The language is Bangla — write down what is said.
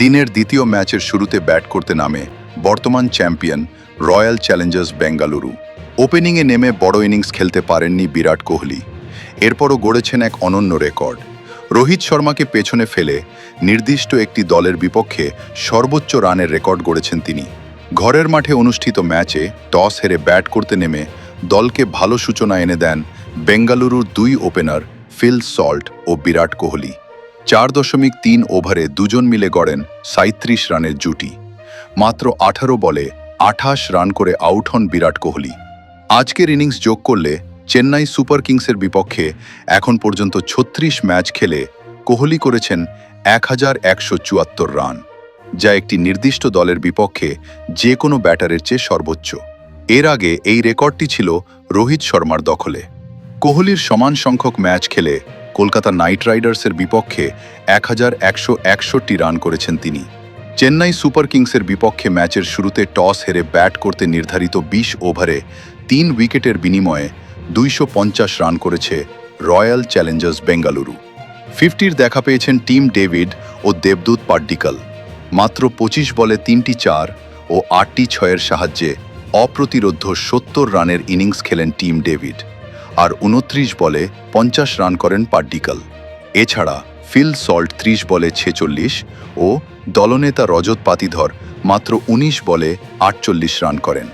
দিনের দ্বিতীয় ম্যাচের শুরুতে ব্যাট করতে নামে বর্তমান চ্যাম্পিয়ন রয়্যাল চ্যালেঞ্জার্স বেঙ্গালুরু। ওপেনিংয়ে নেমে বড় ইনিংস খেলতে পারেননি বিরাট কোহলি। এরপরও গড়েছেন এক অনন্য রেকর্ড। রোহিত শর্মাকে পেছনে ফেলে নির্দিষ্ট একটি দলের বিপক্ষে সর্বোচ্চ রানের রেকর্ড গড়েছেন তিনি। ঘরের মাঠে অনুষ্ঠিত ম্যাচে টস হেরে ব্যাট করতে নেমে দলকে ভালো সূচনা এনে দেন বেঙ্গালুরুর দুই ওপেনার ফিল সল্ট ও বিরাট কোহলি। 4.3 ওভারে দুজন মিলে গড়েন 37 রানের জুটি। মাত্র 18 বলে 28 রান করে আউট হন বিরাট কোহলি। আজকের ইনিংস যোগ করলে চেন্নাই সুপার কিংসের বিপক্ষে এখন পর্যন্ত 36 ম্যাচ খেলে কোহলি করেছেন 1174 রান, যা একটি নির্দিষ্ট দলের বিপক্ষে যে কোনো ব্যাটারের চেয়ে সর্বোচ্চ। এর আগে এই রেকর্ডটি ছিল রোহিত শর্মার দখলে। কোহলির সমান সংখ্যক ম্যাচ খেলে কলকাতা নাইট রাইডার্সের বিপক্ষে 1161 রান করেছেন তিনি। চেন্নাই সুপার কিংসের বিপক্ষে ম্যাচের শুরুতে টস হেরে ব্যাট করতে নির্ধারিত 20 ওভারে 3 উইকেটের বিনিময়ে 250 রান করেছে রয়্যাল চ্যালেঞ্জার্স বেঙ্গালুরু। 50-র দেখা পেয়েছেন টিম ডেভিড ও দেবদূত পাড্ডিকল। মাত্র 25 বলে 3টি 4 ও 8টি 6-এর সাহায্যে অপ্রতিরোধ্য 70 রানের ইনিংস খেলেন টিম ডেভিড, আর 29 বলে 50 রান করেন পাড্ডিকল। এছাড়া ফিল সল্ট 30 বলে 46 ও দলনেতা রজত পাতিধর মাত্র 19 বলে 48 রান করেন।